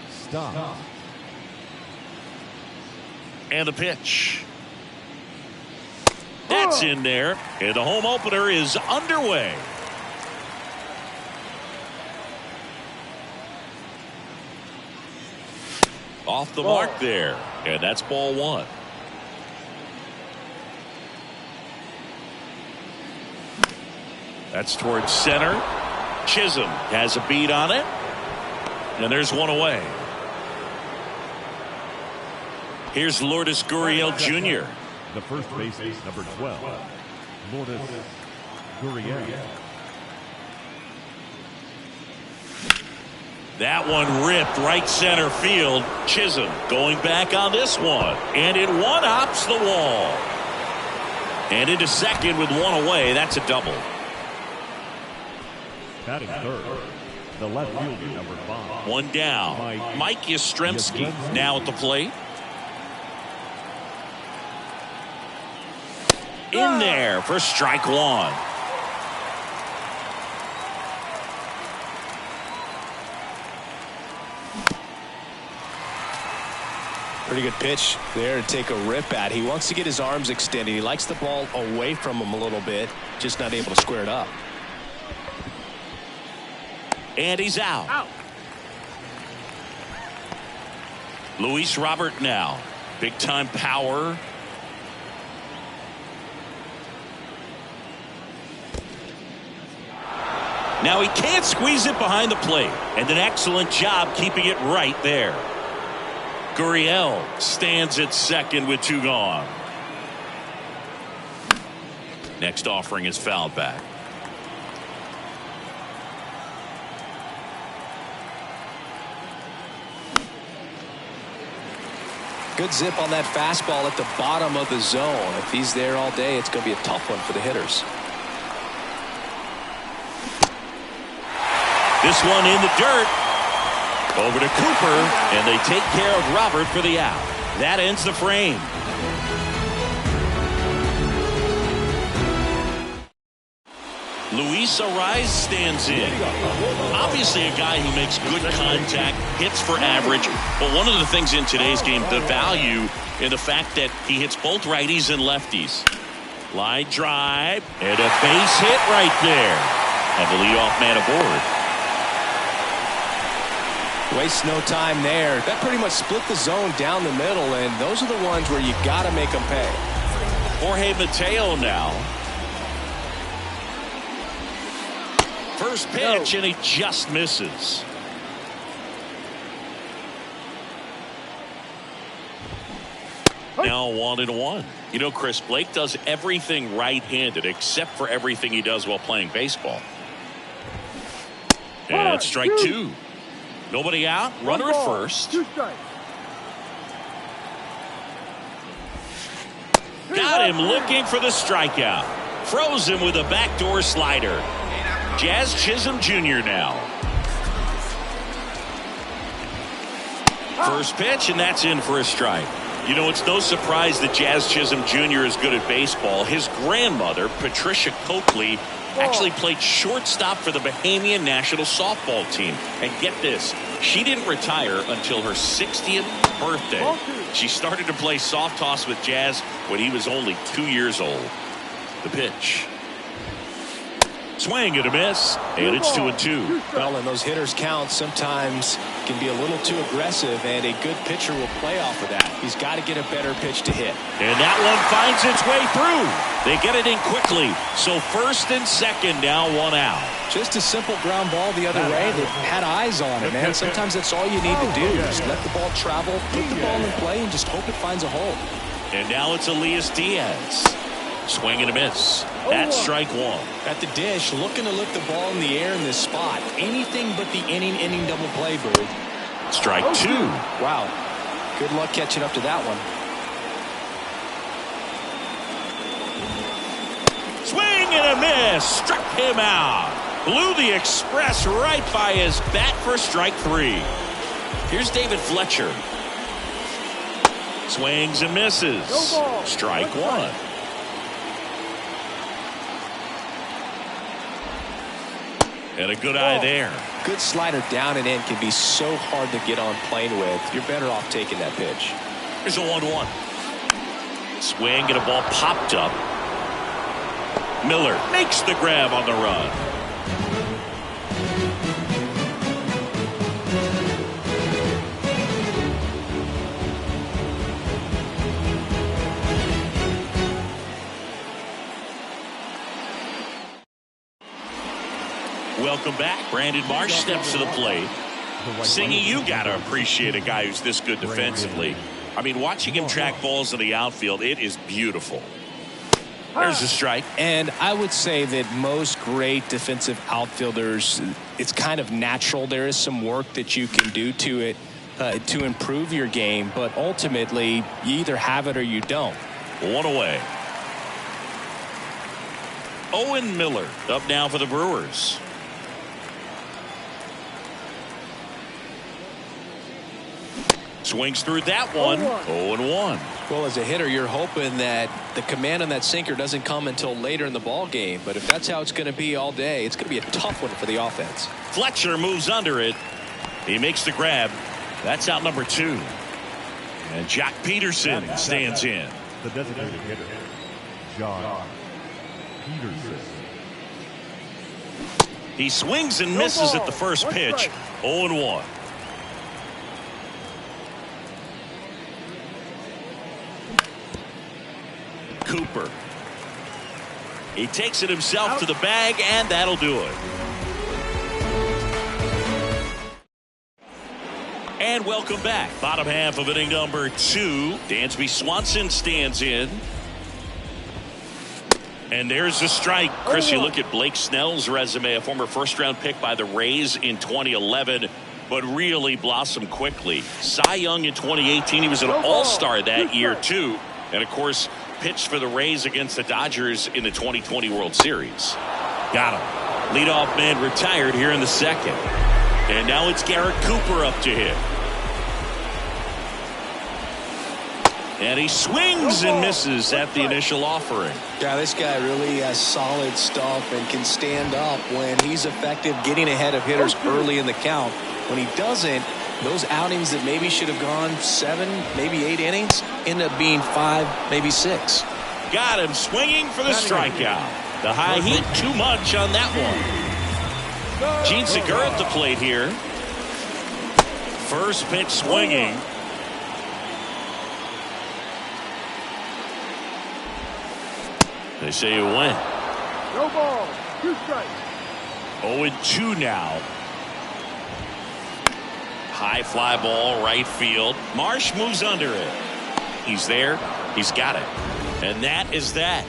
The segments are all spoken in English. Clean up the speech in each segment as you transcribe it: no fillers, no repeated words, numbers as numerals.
Stop. And the pitch. That's in there. And the home opener is underway. Off the mark there. And that's ball one. That's towards center. Chisholm has a beat on it. And there's one away. Here's Lourdes Gurriel Jr. The first baseman, number 12, Lourdes Gurriel. That one ripped right center field. Chisholm going back on this one. And it one-hops the wall. And into second with one away. That's a double. Batting third, the left fielder, number 5. One down. Mike Yastrzemski now at the plate. In there for strike one. Pretty good pitch there to take a rip at. He wants to get his arms extended. He likes the ball away from him a little bit, just not able to square it up. And he's out. Luis Robert now. Big time power. Now he can't squeeze it behind the plate. And an excellent job keeping it right there. Gurriel stands at second with two gone. Next offering is fouled back. Good zip on that fastball at the bottom of the zone. If he's there all day, it's going to be a tough one for the hitters. This one in the dirt. Over to Cooper, and they take care of Robert for the out. That ends the frame. Luis Ariz stands in. Obviously a guy who makes good contact, hits for average, but one of the things in today's game, the value in the fact that he hits both righties and lefties. Line drive, and a base hit right there. And the leadoff man aboard. Waste no time there. That pretty much split the zone down the middle, and those are the ones where you got to make them pay. Jorge Mateo now. First pitch, and he just misses. Now 1-1. You know, Chris, Blake does everything right-handed except for everything he does while playing baseball. And strike two. Nobody out. Runner at first. Got him looking for the strikeout. Froze him with a backdoor slider. Jazz Chisholm Jr. now. First pitch, and that's in for a strike. You know, it's no surprise that Jazz Chisholm Jr. is good at baseball. His grandmother, Patricia Coakley, actually played shortstop for the Bahamian national softball team. And get this, she didn't retire until her 60th birthday. She started to play soft toss with Jazz when he was only 2 years old. The pitch. Swing and a miss, and it's 2-2. Well, and those hitters count sometimes can be a little too aggressive, and a good pitcher will play off of that. He's got to get a better pitch to hit. And that one finds its way through. They get it in quickly. So first and second, now one out. Just a simple ground ball the other way. They had eyes on it, man. Sometimes that's all you need to do. Just let the ball travel, put the ball in play, and just hope it finds a hole. And now it's Elias Diaz. Swing and a miss. That's strike one. At the dish, looking to lift the ball in the air in this spot. Anything but the inning double play, Brew. Strike two. Wow. Good luck catching up to that one. Swing and a miss. Struck him out. Blew the express right by his bat for strike three. Here's David Fletcher. Swings and misses. Strike one. And a good eye there. Good slider down and in can be so hard to get on plane with. You're better off taking that pitch. Here's a 1-1. Swing and a ball popped up. Miller makes the grab on the run. Welcome back. Brandon Marsh steps to the plate. Singy, you got to appreciate a guy who's this good defensively. I mean, watching him track balls in the outfield, it is beautiful. There's a strike. And I would say that most great defensive outfielders, it's kind of natural. There is some work that you can do to it to improve your game, but ultimately you either have it or you don't. One away. Owen Miller up now for the Brewers. Swings through that one. 0-1. Well, as a hitter, you're hoping that the command on that sinker doesn't come until later in the ball game. But if that's how it's going to be all day, it's going to be a tough one for the offense. Fletcher moves under it. He makes the grab. That's out number 2. And Jock Peterson stands in. The designated hitter, Jock Peterson. He swings and misses at the first pitch. 0-1. Cooper. He takes it himself to the bag, and that'll do it. And welcome back. Bottom half of inning number 2. Dansby Swanson stands in. And there's a strike. Chris, you look at Blake Snell's resume, a former first-round pick by the Rays in 2011, but really blossomed quickly. Cy Young in 2018. He was an all-star that year, too. And, of course, pitched for the Rays against the Dodgers in the 2020 World Series. Got him. Leadoff man retired here in the second. And now it's Garrett Cooper up to hit. And he swings and misses at the initial offering. Yeah, this guy really has solid stuff and can stand up when he's effective getting ahead of hitters early in the count. When he doesn't, those outings that maybe should have gone 7, maybe 8 innings end up being 5, maybe 6. Got him swinging for the strikeout. The high heat, too much on that one. Gene Segura at the plate here. First pitch swinging. They say you win. No ball, 2 strikes. 0-2 now. High fly ball, right field. Marsh moves under it. He's there. He's got it. And that is that.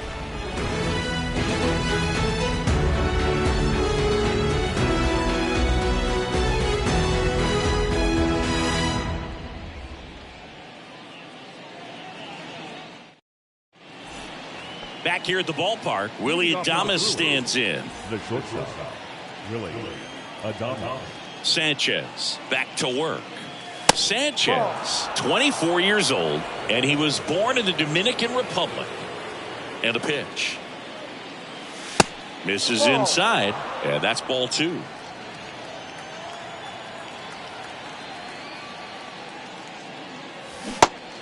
Back here at the ballpark, Willie Adames stands in. The shortstop, Willie Adames. Sanchez back to work. Sanchez, 24 years old, and he was born in the Dominican Republic. And a pitch. Misses inside, and that's ball 2.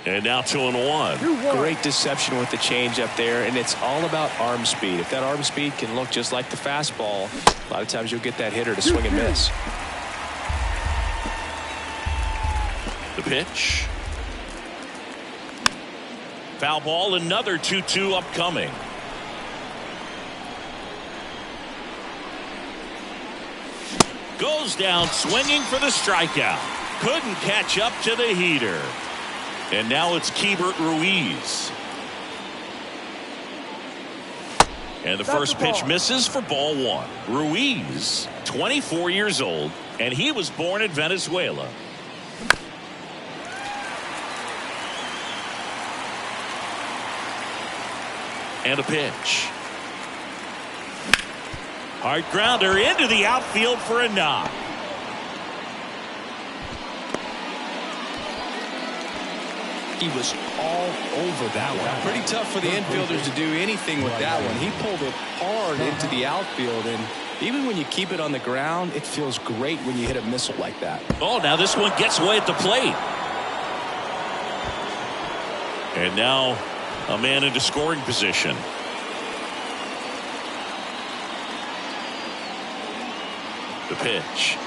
And now 2-1. Great deception with the change up there, and it's all about arm speed. If that arm speed can look just like the fastball, a lot of times you'll get that hitter to swing and miss. The pitch. Foul ball, another 2-2 upcoming. Goes down swinging for the strikeout. Couldn't catch up to the heater. And now it's Keibert Ruiz. And the first pitch misses for ball 1. Ruiz, 24 years old, and he was born in Venezuela. And a pitch. Hard grounder into the outfield for a knock. He was all over that one. Pretty tough for the infielders to do anything with that one. He pulled it hard into the outfield, and Even when you keep it on the ground, it feels great when you hit a missile like that. Oh, now this one gets away at the plate. And now a man into scoring position. The pitch.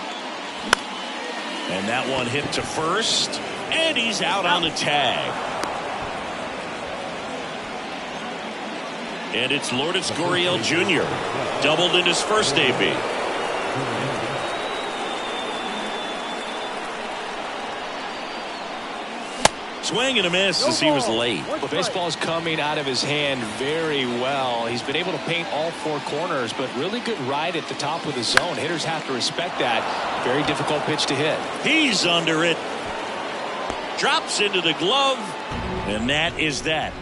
And that one hit to first. And he's out on the tag. And it's Lourdes Gurriel Jr. Doubled in his first AB. Swing and a miss as he was late. Well, baseball's coming out of his hand very well. He's been able to paint all four corners, but really good ride at the top of the zone. Hitters have to respect that. Very difficult pitch to hit. He's under it. Drops into the glove. And that is that.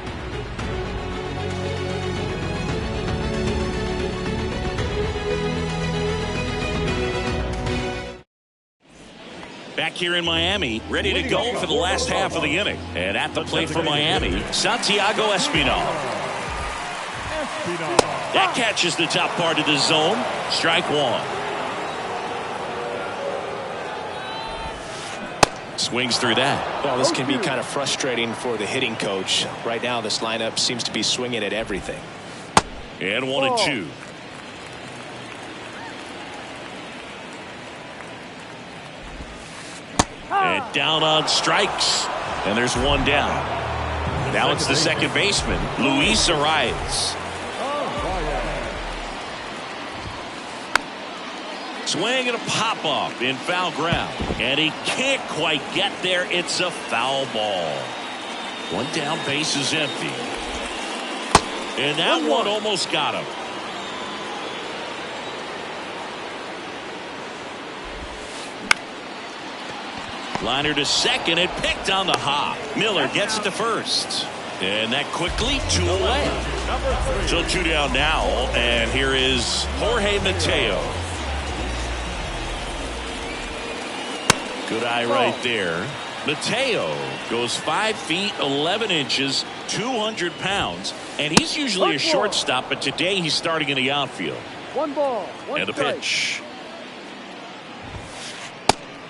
Back here in Miami, ready to go for the last half of the inning. And at the plate for Miami, Santiago Espinal. That catches the top part of the zone. Strike one. Swings through that. Well, this can be kind of frustrating for the hitting coach. Right now, this lineup seems to be swinging at everything. And 1-2. And down on strikes. And there's one down. Now it's the second baseman, Luis Arias. Swing and a pop-off in foul ground. And he can't quite get there. It's a foul ball. One down, base is empty. And that one almost got him. Liner to second and picked on the hop. Miller gets it to first. And that quickly 2 away. So 2 down now. And here is Jorge Mateo. Good eye right there. Mateo goes 5 feet 11 inches, 200 pounds. And he's usually a shortstop, but today he's starting in the outfield. 1 ball, 1 and a strike. pitch.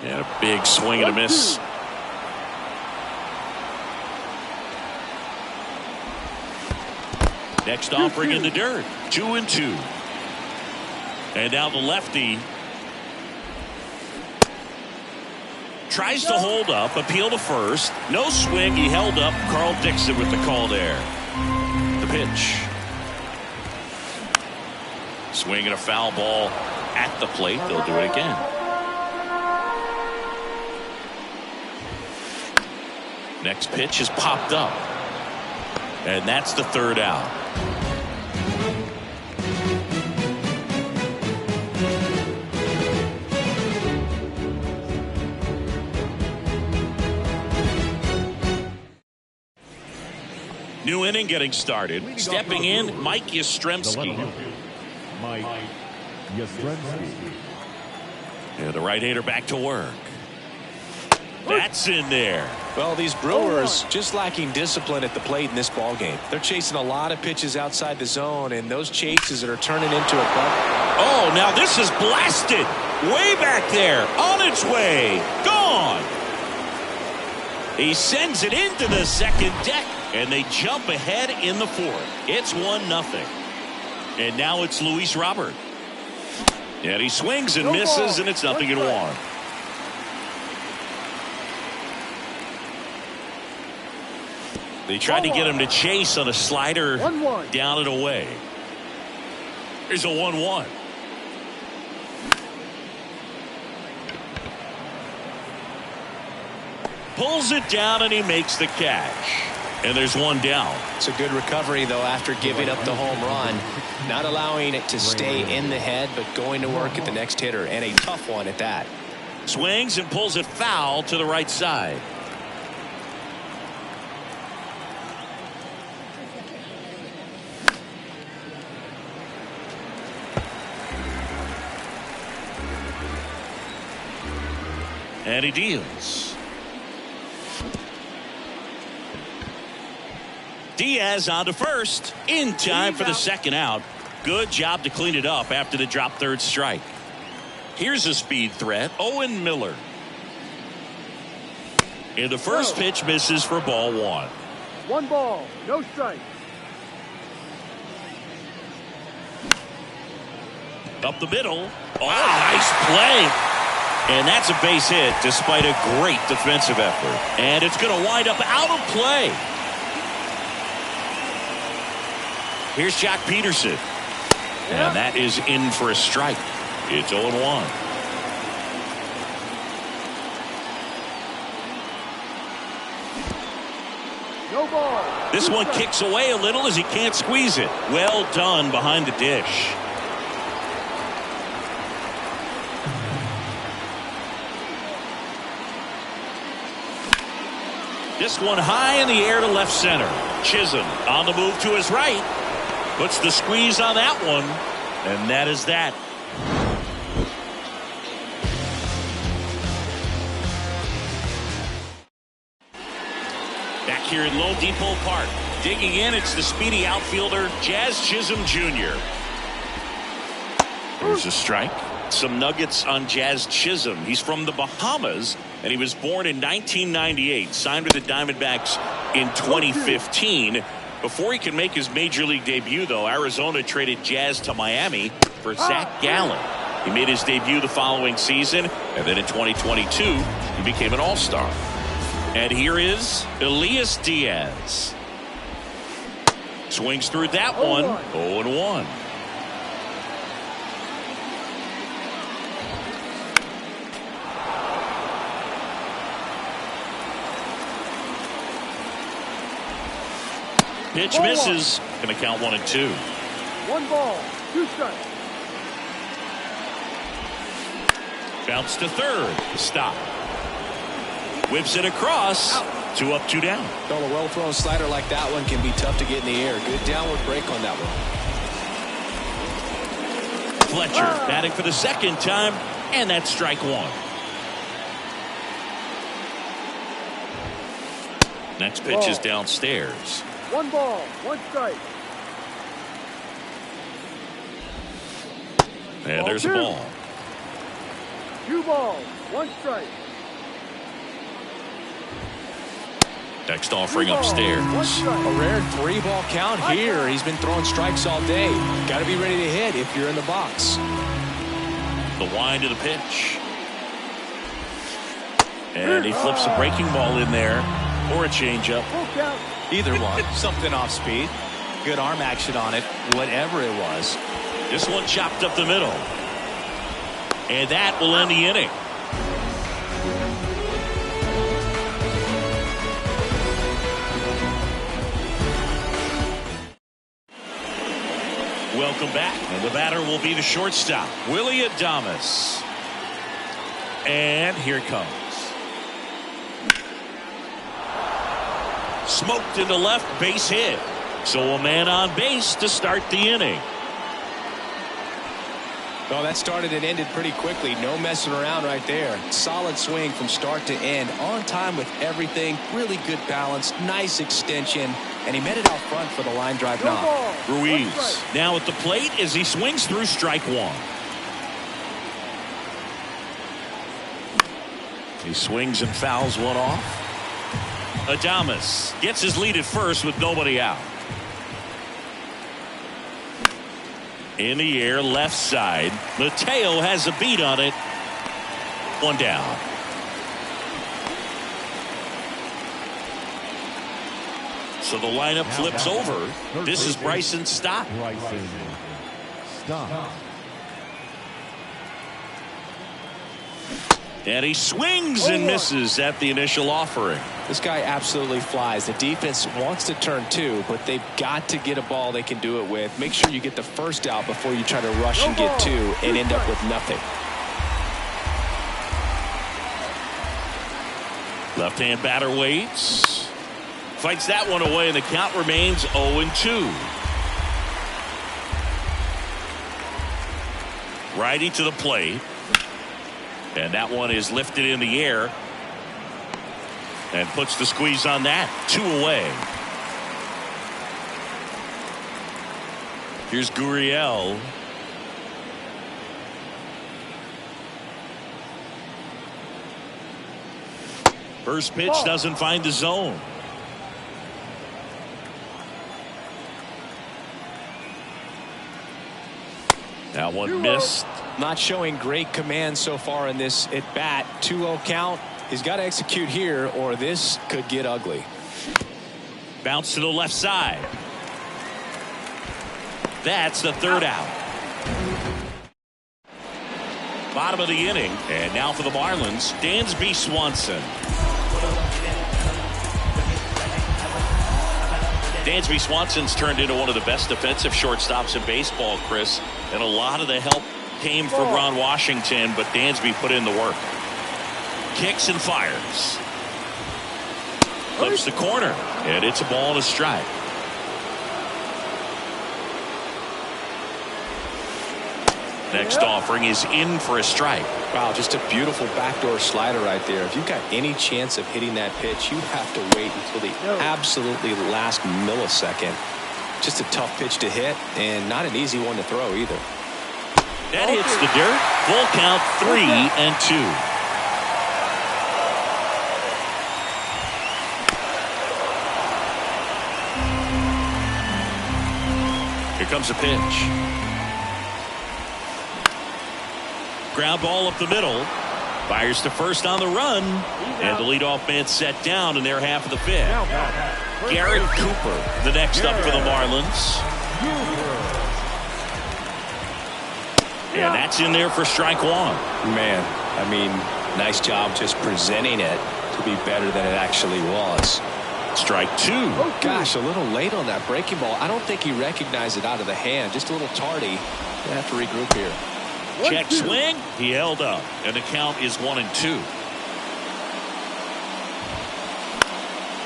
And a big swing and a miss. Next offering in the dirt. 2-2. And now the lefty tries to hold up, appeal to first. No swing. He held up. Carl Dixon with the call there. The pitch. Swing and a foul ball at the plate. They'll do it again. Next pitch is popped up. And that's the third out. New inning getting started. Stepping in, Mike Yastrzemski. Mike Yastrzemski. And the right-hander back to work. That's in there. Well, these Brewers just lacking discipline at the plate in this ball game. They're chasing a lot of pitches outside the zone, and those chases that are turning into a bunt. Oh, now this is blasted. Way back there. On its way. Gone. He sends it into the second deck, and they jump ahead in the fourth. It's 1-0. And now it's Luis Robert. And he swings and misses, and it's 0-1. They tried to get him to chase on a slider down and away. Here's a 1-1. Pulls it down and he makes the catch. And there's one down. It's a good recovery, though, after giving up the home run. Not allowing it to stay in the head, but going to work at the next hitter. And a tough one at that. Swings and pulls it foul to the right side. And he deals. Diaz on to first. In time for the second out. Good job to clean it up after the drop third strike. Here's a speed threat, Owen Miller. And the first pitch misses for ball one. 1 ball, no strike. Up the middle. Oh, nice play. And that's a base hit despite a great defensive effort. And it's going to wind up out of play. Here's Jack Peterson. And that is in for a strike. It's 0-1. No ball. This one kicks away a little as he can't squeeze it. Well done behind the dish. This one high in the air to left center. Chisholm on the move to his right. Puts the squeeze on that one. And that is that. Back here at Low Depot Park. Digging in, it's the speedy outfielder, Jazz Chisholm Jr. There's a strike. Some nuggets on Jazz Chisholm. He's from the Bahamas, and he was born in 1998. Signed with the Diamondbacks in 2015. Before he could make his major league debut, though, Arizona traded Jazz to Miami for Zach Gallen. He made his debut the following season, and then in 2022, he became an all-star. And here is Elias Diaz. Swings through that one. 0-1. Pitch misses. Going to count 1-2. 1 ball, 2 strikes. Bounce to third. Stop. Whips it across. 2 up, 2 down. Well, a well-thrown slider like that one can be tough to get in the air. Good downward break on that one. Fletcher batting for the second time, and that's strike 1. Next pitch is downstairs. 1 ball, 1 strike. And there's a ball. 2 balls, 1 strike. Next offering upstairs. A rare 3-ball count here. He's been throwing strikes all day. Got to be ready to hit if you're in the box. The wind of the pitch. And he flips a breaking ball in there, or a changeup. Either one. Something off speed. Good arm action on it. Whatever it was. This one chopped up the middle. And that will end the inning. Welcome back. And the batter will be the shortstop, Willie Adames. And here it comes. Smoked into left, base hit. So a man on base to start the inning. Well, that started and ended pretty quickly. No messing around right there. Solid swing from start to end. On time with everything. Really good balance. Nice extension. And he met it out front for the line drive knock. Ruiz now at the plate as he swings through strike 1. He swings and fouls one off. Adames gets his lead at first with nobody out. In the air, left side. Mateo has a beat on it. 1 down. So the lineup flips over. This is Bryson Stott. Bryson Stott. And he swings and misses at the initial offering. This guy absolutely flies. The defense wants to turn 2, but they've got to get a ball they can do it with. Make sure you get the first out before you try to rush and get 2 and end up with nothing. Left-hand batter waits. Fights that one away, and the count remains 0-2. Righty to the plate. And that one is lifted in the air. And puts the squeeze on that. 2 away. Here's Gurriel. First pitch doesn't find the zone. That one missed. Not showing great command so far in this at bat. 2-0 count. He's got to execute here or this could get ugly. Bounce to the left side. That's the third out. Bottom of the inning. And now for the Marlins, Dansby Swanson. Dansby Swanson's turned into one of the best defensive shortstops in baseball, Chris. And a lot of the help came from Ron Washington, but Dansby put in the work. Kicks and fires. Clips the corner, and it's a ball and a strike. Next offering is in for a strike. Wow, just a beautiful backdoor slider right there. If you've got any chance of hitting that pitch, you have to wait until the absolutely last millisecond. Just a tough pitch to hit and not an easy one to throw either. That hits the dirt. Full count, 3-2. Here comes a pitch. Ground ball up the middle. Fires to first on the run. And the leadoff man set down in their half of the fifth. Garrett Cooper, the next up for the Marlins. And that's in there for strike one. Man, I mean, nice job just presenting it to be better than it actually was. Strike two. Gosh, a little late on that breaking ball. I don't think he recognized it out of the hand. Just a little tardy. Gonna have to regroup here. Check swing. He held up. And the count is 1-2.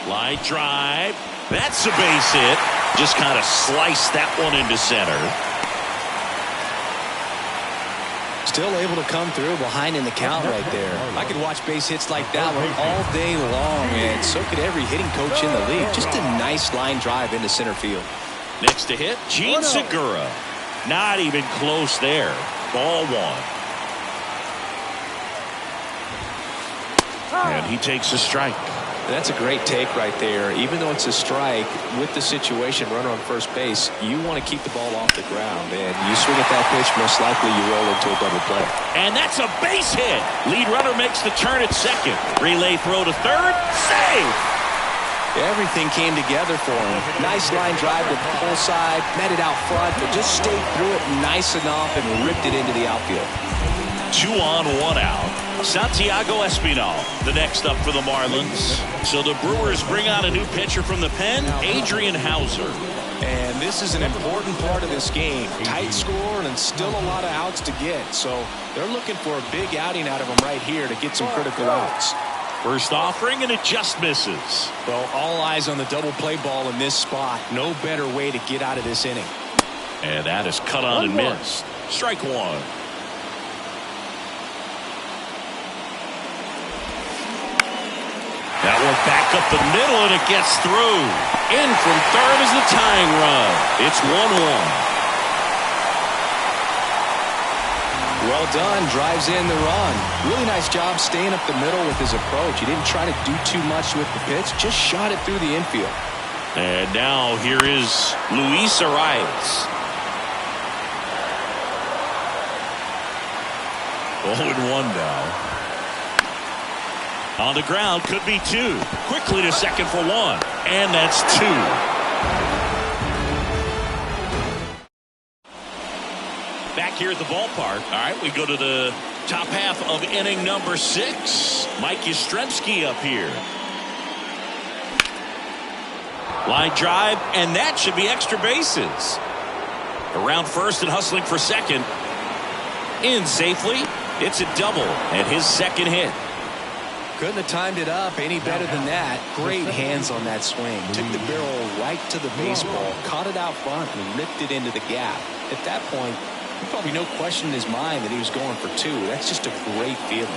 Line drive. That's a base hit. Just kind of sliced that one into center. Still able to come through behind in the count right there. I could watch base hits like that one all day long, and so could every hitting coach in the league. Just a nice line drive into center field. Next to hit, Gene Segura. Not even close there. Ball one. And he takes a strike. That's a great take right there. Even though it's a strike, with the situation, runner on first base, you want to keep the ball off the ground. And you swing at that pitch, most likely you roll into a double play. And that's a base hit. Lead runner makes the turn at second. Relay throw to third. Save. Everything came together for him. Nice line drive to the pull side, met it out front, but just stayed through it nice enough and ripped it into the outfield. 2 on, 1 out. Santiago Espinal, the next up for the Marlins. So the Brewers bring out a new pitcher from the pen, Adrian Hauser. And this is an important part of this game. Tight score and still a lot of outs to get. So they're looking for a big outing out of him right here to get some critical outs. First offering, and it just misses. Well, all eyes on the double play ball in this spot. No better way to get out of this inning. And that is cut on and missed. Strike one. That one back up the middle, and it gets through. In from third is the tying run. It's 1-1. Well done. Drives in the run. Really nice job staying up the middle with his approach. He didn't try to do too much with the pitch. Just shot it through the infield. And now here is Luis Arias. 0-1 now. On the ground, could be 2. Quickly to second for 1. And that's 2. Back here at the ballpark. All right, we go to the top half of inning number 6. Mike Yastrzemski up here. Line drive, and that should be extra bases. Around first and hustling for second. In safely. It's a double and his second hit. Couldn't have timed it up any better than that. Great hands on that swing. Took the barrel right to the baseball, caught it out front, and ripped it into the gap. At that point, there's probably no question in his mind that he was going for 2. That's just a great feeling.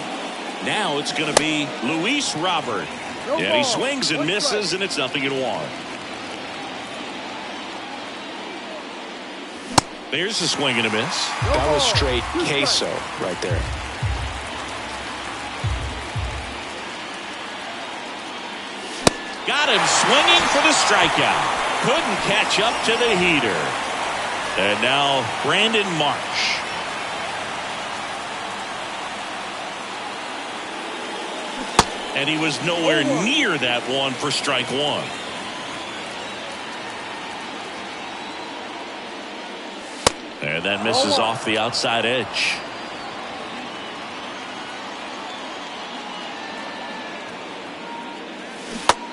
Now it's going to be Luis Robert. And he swings and misses, and it's 0-1. There's a swing and a miss. That was straight queso right there. Got him swinging for the strikeout. Couldn't catch up to the heater. And now Brandon Marsh. And he was nowhere near that one for strike one. And that misses off the outside edge.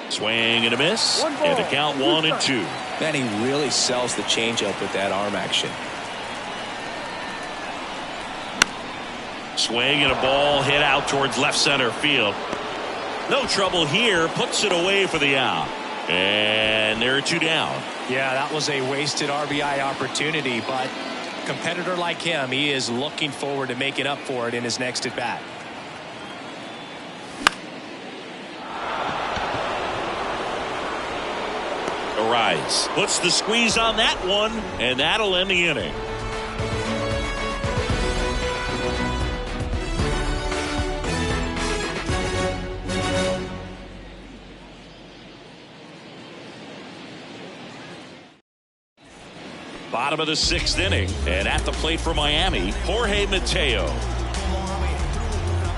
Swing and a miss. And the count 1-2. Man, he really sells the changeup with that arm action. Swing and a ball hit out towards left center field. No trouble here. Puts it away for the out. And there are two down. Yeah, that was a wasted RBI opportunity, but a competitor like him, he is looking forward to making up for it in his next at bat. Arise. Puts the squeeze on that one, and that'll end the inning. Bottom of the 6th inning, and at the plate for Miami, Jorge Mateo.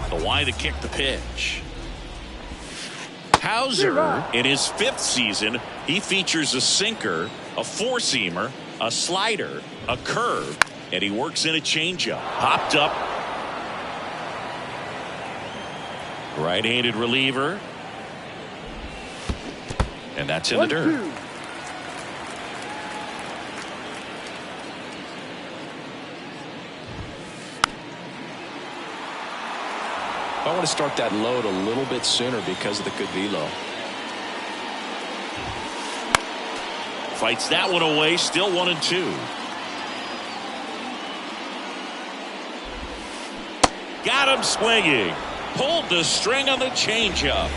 The line to kick the pitch. Hauser, in his 5th season, he features a sinker, a four-seamer, a slider, a curve, and he works in a changeup. Popped up. Right-handed reliever. And that's in the dirt. I want to start that load a little bit sooner because of the good velo. Fights that one away. Still 1-2. Got him swinging. Pulled the string on the changeup.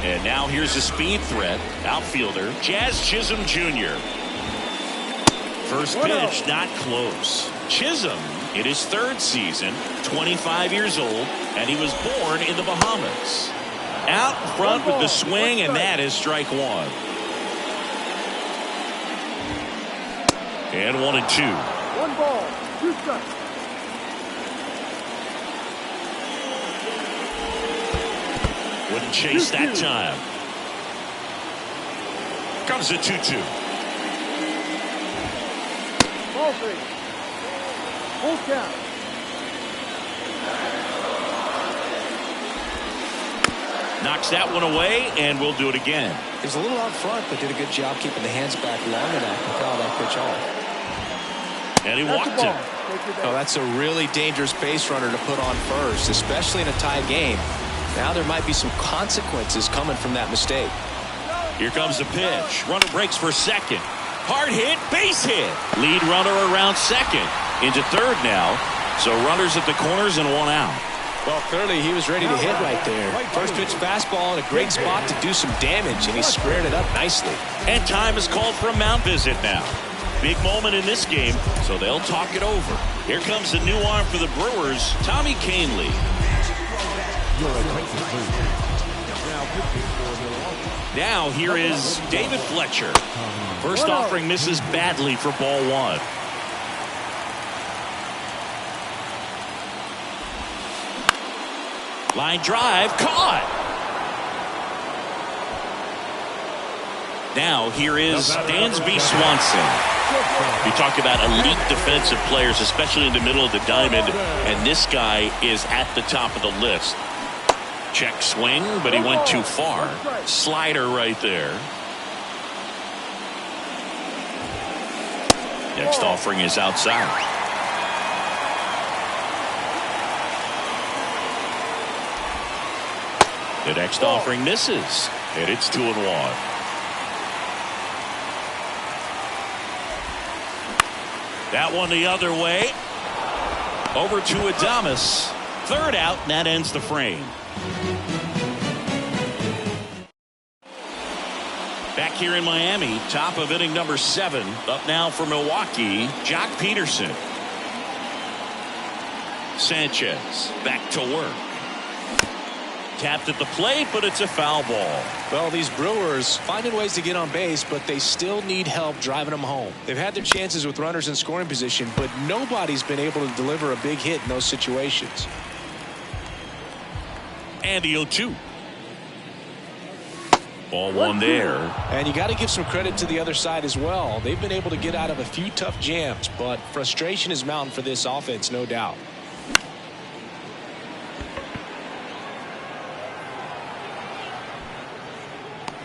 And now here's a speed threat. Outfielder Jazz Chisholm Jr. First pitch not close. Chisholm in his 3rd season, 25 years old, and he was born in the Bahamas. Out in front with the swing, and that is strike one. And 1-2. 1 ball, 2 strikes. Wouldn't chase that time. Comes a 2-2. Ball fake. Full count. Knocks that one away, and we'll do it again. He was a little out front, but did a good job keeping the hands back long enough to foul that pitch off. And he walked him. Oh, that's a really dangerous base runner to put on first, especially in a tie game. Now there might be some consequences coming from that mistake. Here comes the pitch. Runner breaks for second. Hard hit, base hit. Lead runner around second. Into third now. So runners at the corners and one out. Well, clearly he was ready to hit right there. First pitch fastball in a great spot to do some damage, and he squared it up nicely. And time is called for a mound visit now. Big moment in this game, so they'll talk it over. Here comes the new arm for the Brewers, Tommy Kahnle. Now here is David Fletcher. First offering misses badly for ball one. Line drive, caught. Now here is Dansby Swanson. You talk about elite defensive players, especially in the middle of the diamond, and this guy is at the top of the list. Check swing, but he went too far. Slider right there. Next offering is outside. The next offering misses, and it's 2-1. That one the other way. Over to Adames. Third out, and that ends the frame. Back here in Miami, top of inning number 7. Up now for Milwaukee, Jock Peterson. Sanchez back to work. Tapped at the plate, but it's a foul ball. Well, these Brewers finding ways to get on base, but they still need help driving them home. They've had their chances with runners in scoring position, but nobody's been able to deliver a big hit in those situations. And the 0-2. Ball one there. And you got to give some credit to the other side as well. They've been able to get out of a few tough jams, but frustration is mounting for this offense, no doubt.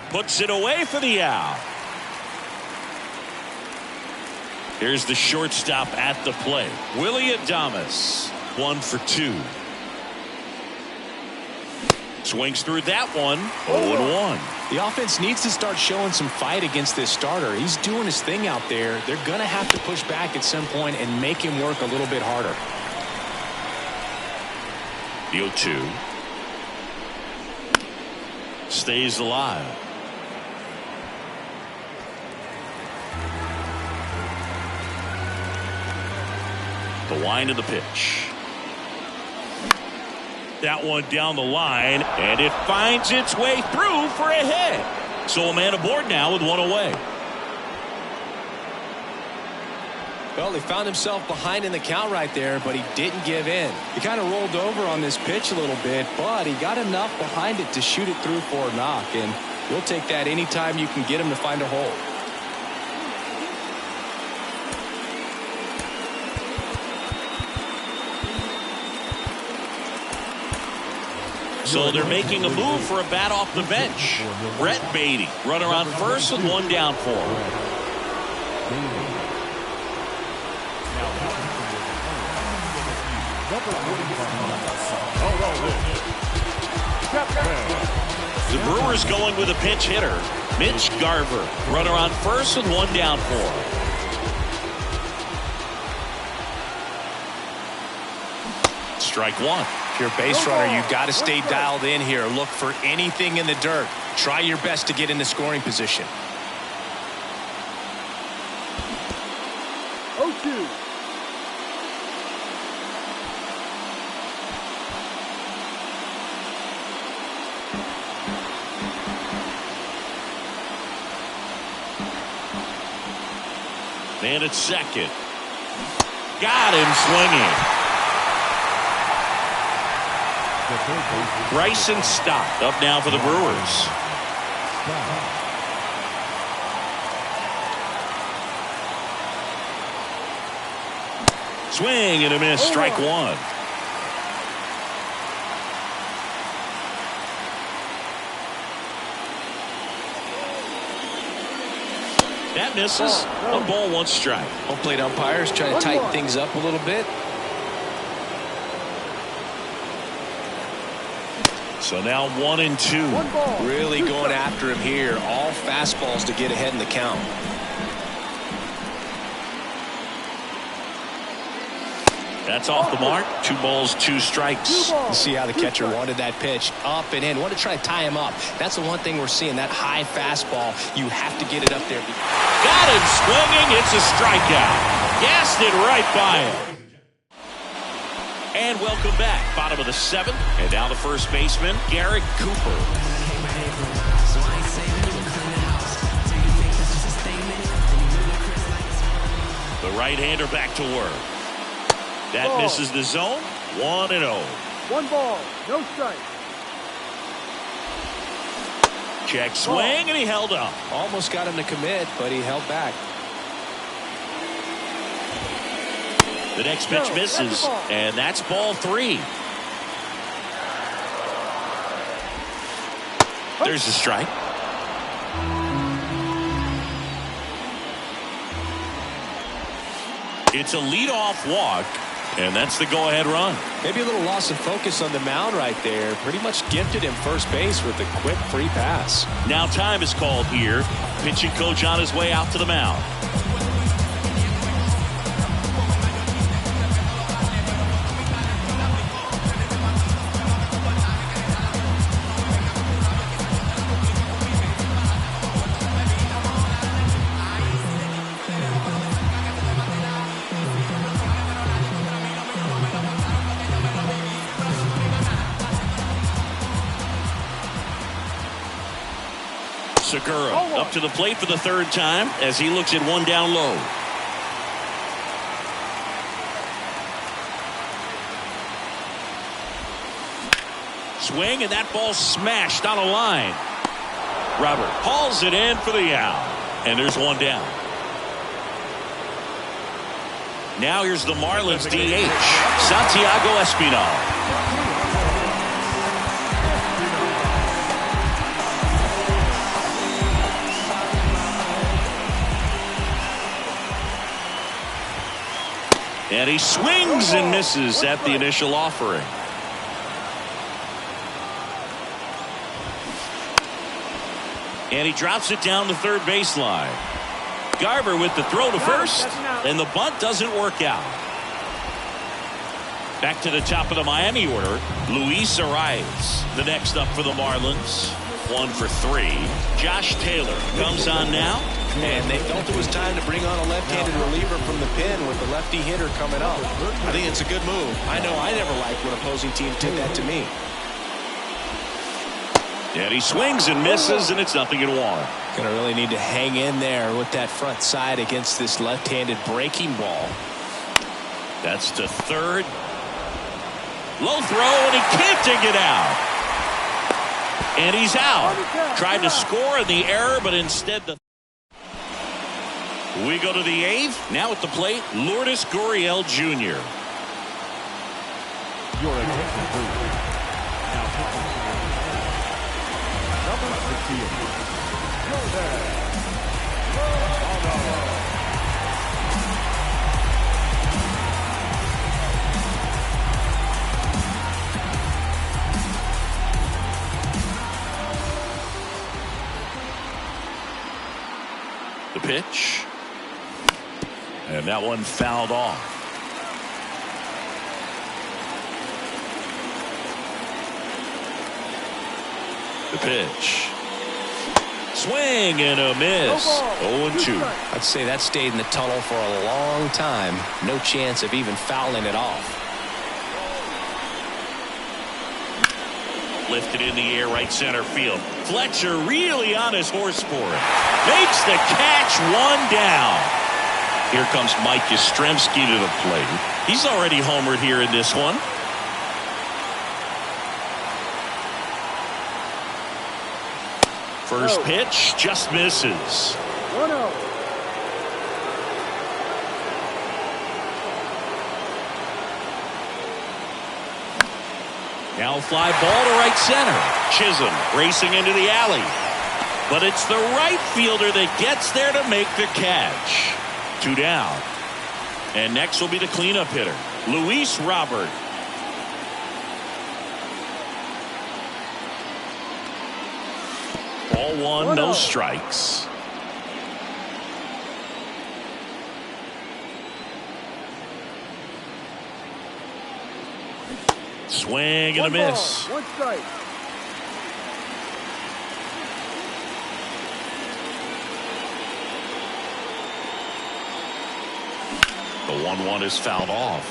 Puts it away for the out. Here's the shortstop at the plate. Willie Adames. 1 for 2. Swings through that one. 0-1. The offense needs to start showing some fight against this starter. He's doing his thing out there. They're going to have to push back at some point and make him work a little bit harder. The 0-2. Stays alive. The wind of the pitch. That one down the line, and it finds its way through for a hit. So a man aboard now with one away. Well, he found himself behind in the count right there, but he didn't give in. He kind of rolled over on this pitch a little bit, but he got enough behind it to shoot it through for a knock, and you'll take that anytime you can get him to find a hole. So they're making a move for a bat off the bench. Brett Beatty, runner on first with one down for him. The Brewers going with a pinch hitter. Mitch Garver, runner on first with one down for him. Strike one. If you're a base runner, you've got to stay dialed in here. Look for anything in the dirt. Try your best to get into scoring position. 0-2. Man at second. Got him swinging. Bryson Stott up now for the Brewers. Swing and a miss. Strike one. That misses. 1 ball, 1 strike. Home plate umpires trying to tighten things up a little bit. So now 1-2. Really going after him here. All fastballs to get ahead in the count. That's off the mark. 2 balls, 2 strikes. You see how the catcher wanted that pitch up and in. Want to try to tie him up. That's the one thing we're seeing. That high fastball. You have to get it up there. Got him swinging. It's a strikeout. Gassed it right by him. And welcome back. Bottom of the 7th. And now the first baseman, Garrett Cooper. The right-hander back to work. That misses the zone. 1-0. 1 ball, no strike. Check swing, and he held up. Almost got him to commit, but he held back. The next pitch misses, and that's ball 3. There's the strike. It's a leadoff walk, and that's the go-ahead run. Maybe a little loss of focus on the mound right there. Pretty much gifted him first base with a quick free pass. Now time is called here. Pitching coach on his way out to the mound. Segura up to the plate for the third time as he looks at one down low. Swing, and that ball smashed on a line. Robert hauls it in for the out, and there's one down. Now here's the Marlins DH, Santiago Espinal. And he swings and misses at the initial offering. And he drops it down the third baseline. Garver with the throw to first, and the bunt doesn't work out. Back to the top of the Miami order, Luis Arias, the next up for the Marlins. 1 for 3. Josh Taylor comes on now. And they felt it was time to bring on a left-handed reliever from the pen with the lefty hitter coming up. I think it's a good move. I know I never liked when opposing teams did that to me. And he swings and misses, and it's 0-1. Gonna really need to hang in there with that front side against this left-handed breaking ball. That's to third. Low throw, and he can't dig it out. And he's out. Tried to score in the error, but instead the... We go to the 8th. Now at the plate, Lourdes Gurriel Jr. Your attention, please. Now pitching number 68, Jordan. The pitch. And that one fouled off. The pitch. Swing and a miss. 0-2. I'd say that stayed in the tunnel for a long time. No chance of even fouling it off. Lifted in the air, right center field. Fletcher really on his horse for it. Makes the catch, one down. Here comes Mike Yastrzemski to the plate. He's already homered here in this one. First pitch just misses. 1-0. Now fly ball to right center. Chisholm racing into the alley. But it's the right fielder that gets there to make the catch. 2 down. And next will be the cleanup hitter, Luis Robert. Ball 1, no strikes. Swing and a miss. 1 strike. The 1-1 is fouled off.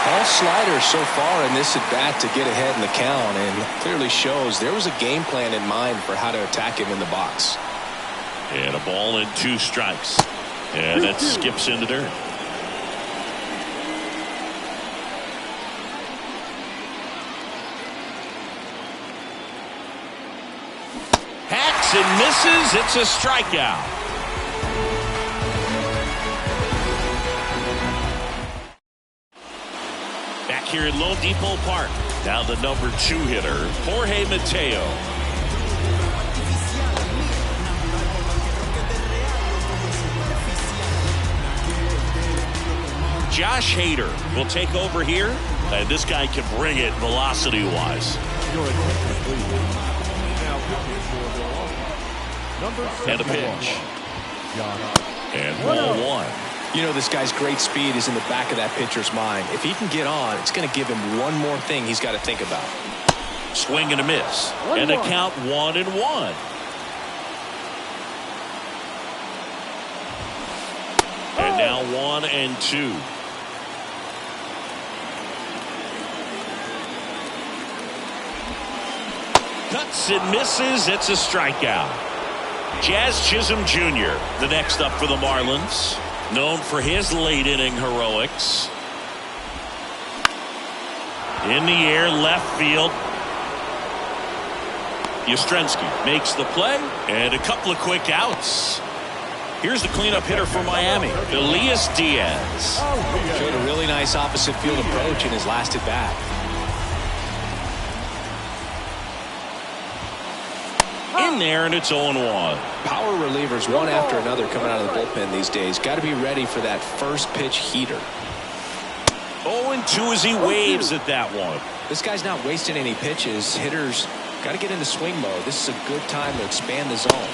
All sliders so far in this at bat to get ahead in the count, and clearly shows there was a game plan in mind for how to attack him in the box. And a ball and 2 strikes. And that skips into dirt. Hacks and misses. It's a strikeout. Back here at Lone Depot Park. Now the number 2 hitter, Jorge Mateo. Josh Hader will take over here, and this guy can bring it velocity-wise. Your attention, please. Now pitching for the Marlins, number 71, And a pitch. John. And ball 1. You know, this guy's great speed is in the back of that pitcher's mind. If he can get on, it's going to give him one more thing he's got to think about. Swing and a miss. And a count 1-1. And now 1-2. Cuts and misses. It's a strikeout. Jazz Chisholm Jr., the next up for the Marlins. Known for his late inning heroics. In the air, left field. Yastrzemski makes the play, and a couple of quick outs. Here's the cleanup hitter for Miami, Elias Diaz. Showed a really nice opposite field approach in his last at bat. In there, and it's 0-1. Power relievers, one after another, coming out of the bullpen these days. Got to be ready for that first pitch heater. 0-2 as he waves at that one. This guy's not wasting any pitches. Hitters got to get into swing mode. This is a good time to expand the zone.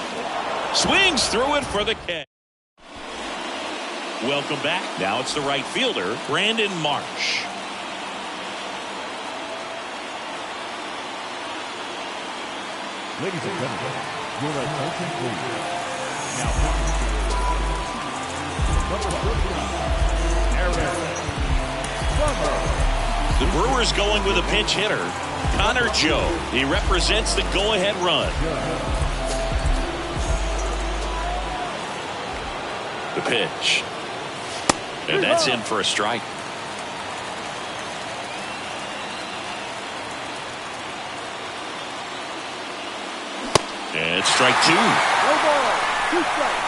Swings through it for the catch. Welcome back. Now it's the right fielder, Brandon Marsh. Ladies and gentlemen, your attention please. Now, the Brewers going with a pinch hitter, Connor Joe. He represents the go-ahead run. The pitch. And that's in for a strike. And strike two. No ball. 2 strikes.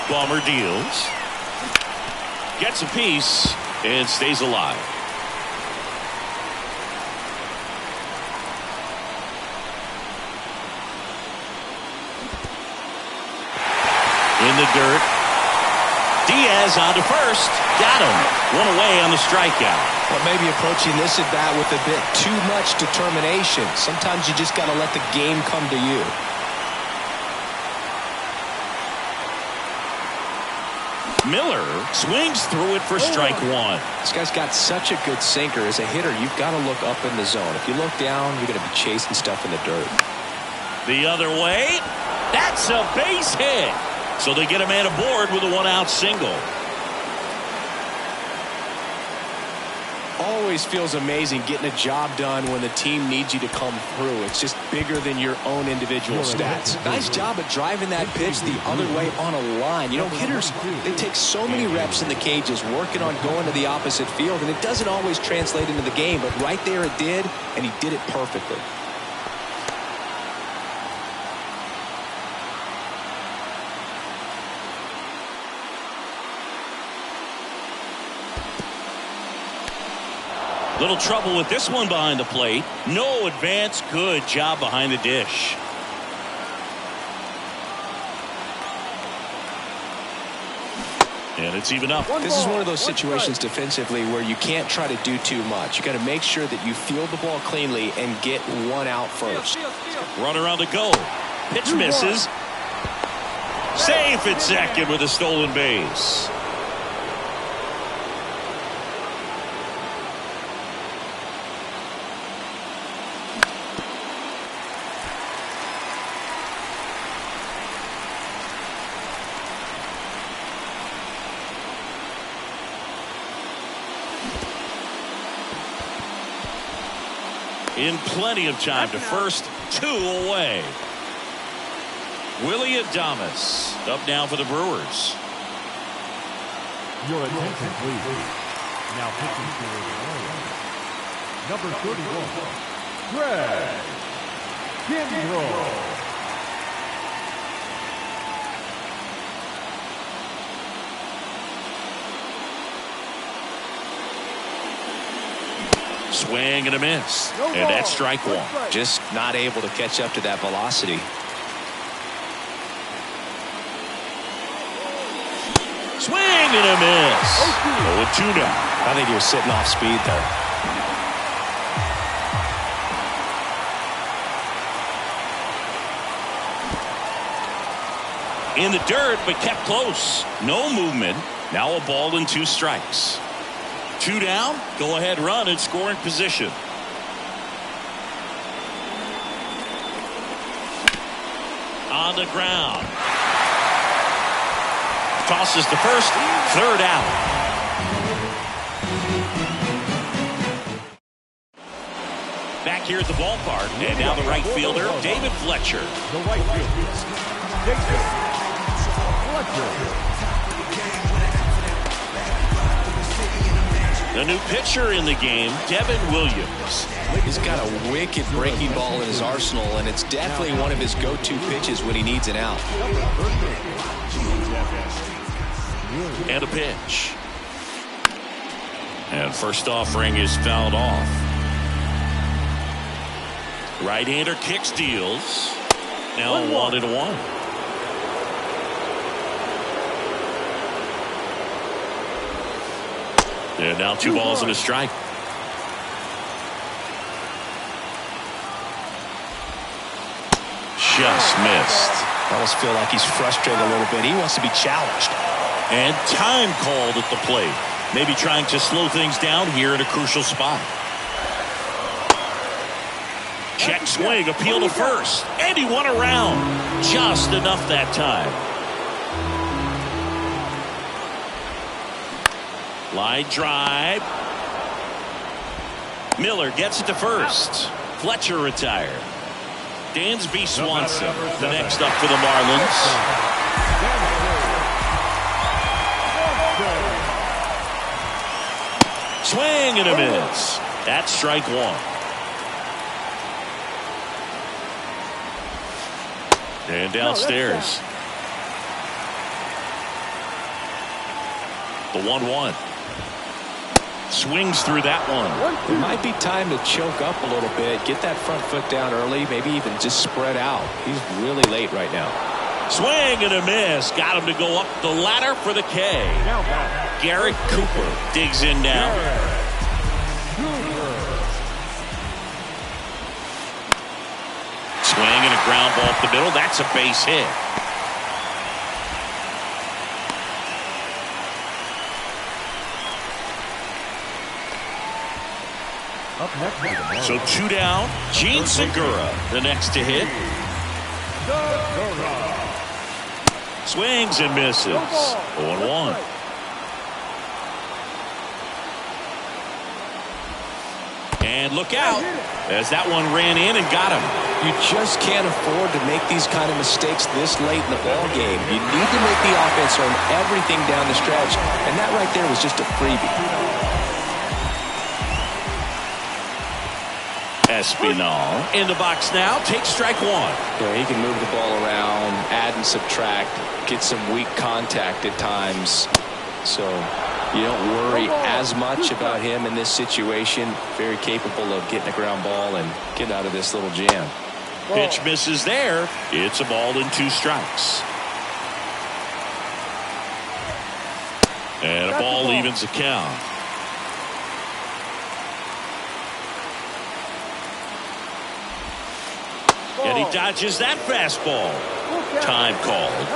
Palmer deals. Gets a piece and stays alive. In the dirt. Diaz on to first. Got him. One away on the strikeout. But maybe approaching this at bat with a bit too much determination. Sometimes you just got to let the game come to you. Miller swings through it for strike one. This guy's got such a good sinker. As a hitter, you've got to look up in the zone. If you look down, you're going to be chasing stuff in the dirt. The other way. That's a base hit. So they get a man aboard with a one-out single. Always feels amazing getting a job done when the team needs you to come through. It's just bigger than your own individual stats. Nice job at driving that pitch the other way on a line. You know, hitters, they take so many reps in the cages working on going to the opposite field, and it doesn't always translate into the game, but right there it did, and he did it perfectly. Little trouble with this one behind the plate. No advance. Good job behind the dish. And it's even up. This is one of those situations defensively where you can't try to do too much. You got to make sure that you field the ball cleanly and get one out first. Runner on the go. Pitch misses. Safe at second with a stolen base. In plenty of time to first, 2 away. Willie Adames up now for the Brewers. your attention please. Now pitching for the Marlins, number 31, Greg Kimbrel. Swing and a miss. And that's strike one. Just not able to catch up to that velocity. Swing and a miss. 0-2 now. I think he was sitting off speed there. In the dirt, but kept close. No movement. Now a ball and 2 strikes. 2 down, go ahead run in scoring position. On the ground. Tosses to first, 3rd out. Back here at the ballpark. And now the right fielder, David Fletcher. The right fielder, David Fletcher. The new pitcher in the game, Devin Williams. He's got a wicked breaking ball in his arsenal, and it's definitely one of his go-to pitches when he needs an out. And a pitch. And first offering is fouled off. Right-hander kicks, deals. Now 1-1. And now 2 balls and a strike. Just missed. I almost feel like he's frustrated a little bit. He wants to be challenged. And time called at the plate. Maybe trying to slow things down here in a crucial spot. Check swing, appeal to first. And he won around. Just enough that time. Line drive. Miller gets it to first. Fletcher retired. Dansby Swanson, the next up for the Marlins. Swing and a miss. That's strike 1. And downstairs. The 1-1. Swings through that one. It might be time to choke up a little bit, get that front foot down early, maybe even just spread out. He's really late right now. Swing and a miss. Got him to go up the ladder for the K. Garrett Cooper digs in now. Swing and a ground ball up the middle. That's a base hit. So 2 down. Gene Segura, the next to hit. Swings and misses. 0-1. And look out as that one ran in and got him. You just can't afford to make these kind of mistakes this late in the ball game. You need to make the offense earn everything down the stretch, and that right there was just a freebie. Espinal in the box now, takes strike 1. Yeah, he can move the ball around, add and subtract, get some weak contact at times. So you don't worry as much about him in this situation. Very capable of getting a ground ball and getting out of this little jam. Pitch misses there. It's a ball and 2 strikes. And a ball evens the count. And he dodges that fastball. Time called.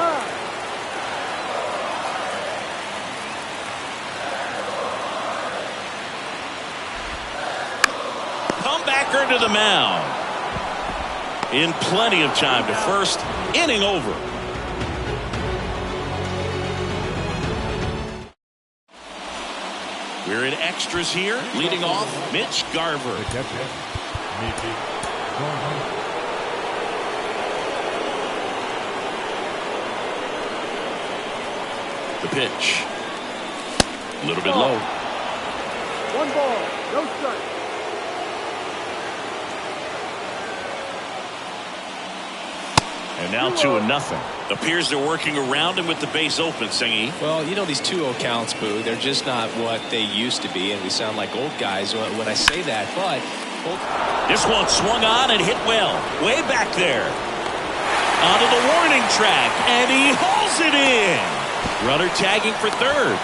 Comebacker to the mound. In plenty of time to first. Inning over. We're in extras here. Leading off, Mitch Garver. The pitch. A little bit low. 1 ball, no strike. And now 2-0. Appears they're working around him with the base open, Singy. Well, you know, these 2-0 counts, Boo, they're just not what they used to be, and we sound like old guys when I say that, but this one swung on and hit well. Way back there. Onto the warning track, and he hauls it in. Runner tagging for third.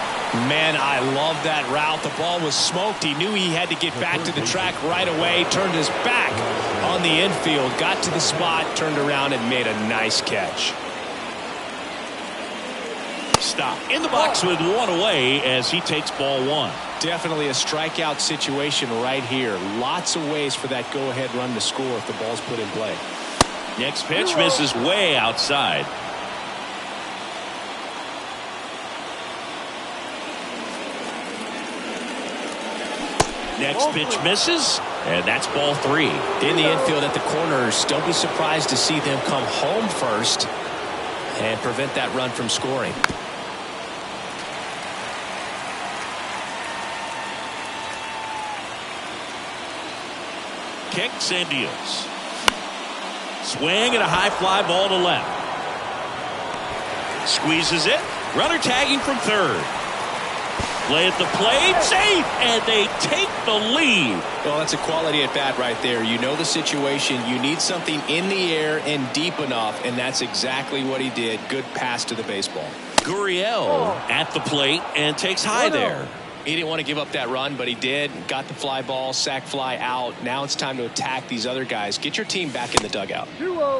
Man, I love that route. The ball was smoked. He knew he had to get back to the track right away. Turned his back on the infield. Got to the spot, turned around, and made a nice catch. Stop. In the box with 1 away as he takes ball 1. Definitely a strikeout situation right here. Lots of ways for that go-ahead run to score if the ball's put in play. Next pitch misses way outside. Next pitch misses. And that's ball 3. In the infield at the corners, don't be surprised to see them come home first and prevent that run from scoring. Kicks and deals. Swing and a high fly ball to left. Squeezes it. Runner tagging from third. Play at the plate. Safe. And they take the lead. Well, that's a quality at bat right there. You know the situation. You need something in the air and deep enough, and that's exactly what he did. Good pass to the baseball. Gurriel at the plate and takes high there. He didn't want to give up that run, but he did. Got the fly ball, sac fly out. Now it's time to attack these other guys. Get your team back in the dugout.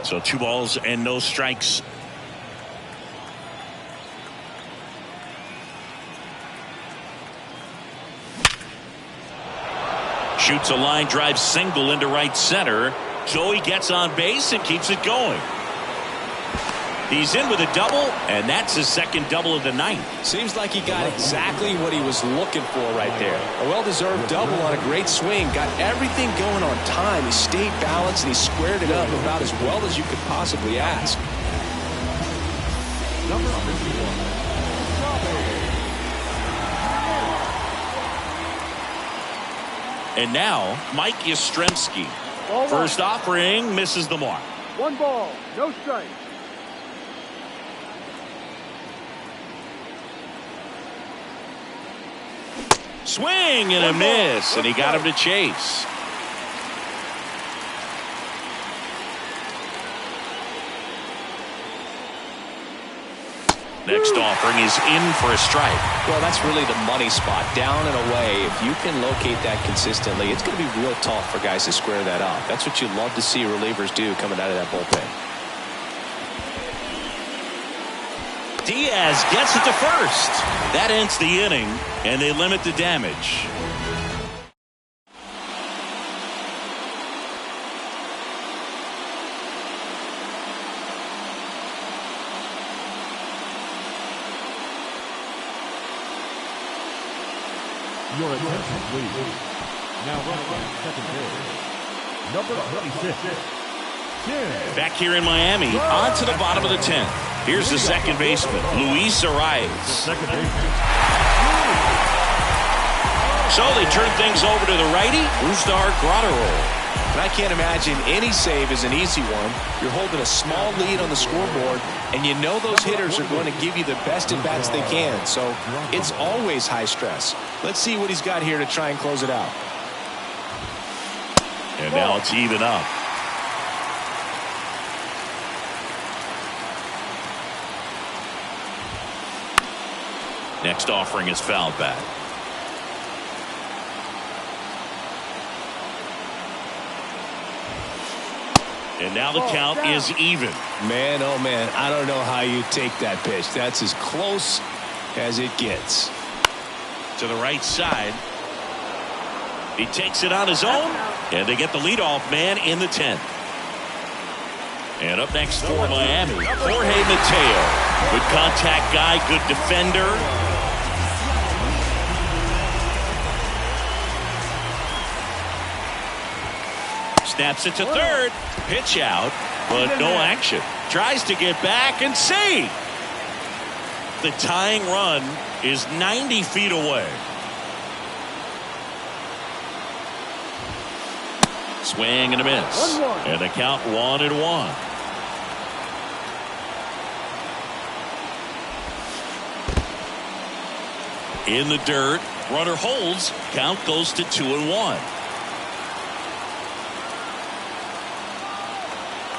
So 2 balls and no strikes. Shoots a line drive single into right center. Joey gets on base and keeps it going. He's in with a double, and that's his second double of the night. Seems like he got exactly what he was looking for right there. A well-deserved double on a great swing. Got everything going on time. He stayed balanced, and he squared it up about as well as you could possibly ask. Number 51. And now, Mike Yastrzemski. First offering misses the mark. 1 ball, no strike. Swing and a miss, and he got him to chase. Next offering is in for a strike. Well, that's really the money spot. Down and away. If you can locate that consistently, it's going to be real tough for guys to square that up. That's what you love to see relievers do coming out of that bullpen. Diaz gets it to first. That ends the inning, and they limit the damage. Your attention, please. Now running on second base. Number 26. Back here in Miami, on to the bottom of the 10th. Here's the second baseman, Luis Arias. Second baseman. So they turn things over to the righty, Rusdar Grotterol. And I can't imagine any save is an easy one. You're holding a small lead on the scoreboard, and you know those hitters are going to give you the best at bats they can. So it's always high stress. Let's see what he's got here to try and close it out. And now it's even up. Next offering is fouled back. And now the count is even. Man, oh man, I don't know how you take that pitch. That's as close as it gets. To the right side. He takes it on his own, and they get the leadoff man in the 10th. And up next for Miami, Jorge Mateo. Good contact guy, good defender. Snaps it to third. Pitch out, but no action. Tries to get back and save. The tying run is 90 feet away. Swing and a miss. And the count 1-1. In the dirt, runner holds. Count goes to 2-1.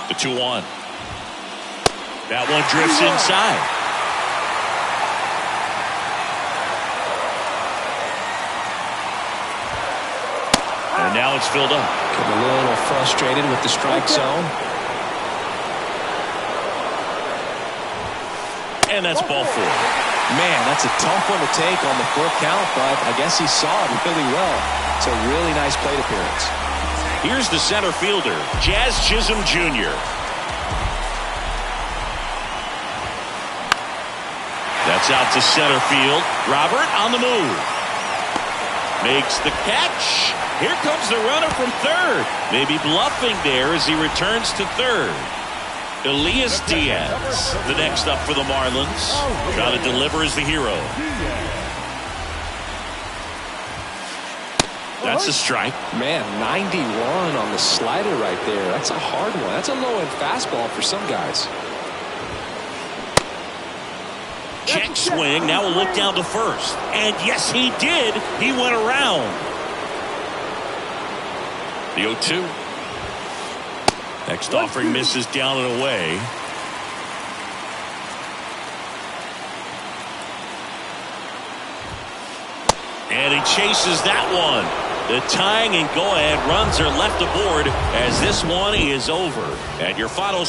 The 2-1. That one drifts inside. And now it's filled up. Getting a little frustrated with the strike zone. And that's ball 4. Man, that's a tough one to take on the full count, but I guess he saw it really well. It's a really nice plate appearance. Here's the center fielder, Jazz Chisholm Jr. That's out to center field. Robert on the move. Makes the catch. Here comes the runner from third. Maybe bluffing there as he returns to third. Elias Diaz, the next up for the Marlins. Trying to deliver as the hero. That's a strike. Man, 91 on the slider right there. That's a hard one. That's a low-end fastball for some guys. Check swing. Now we'll look down to first. And yes, he did. He went around. The 0-2. Next offering misses down and away. And he chases that one. The tying and go-ahead runs are left aboard as this one is over. And your final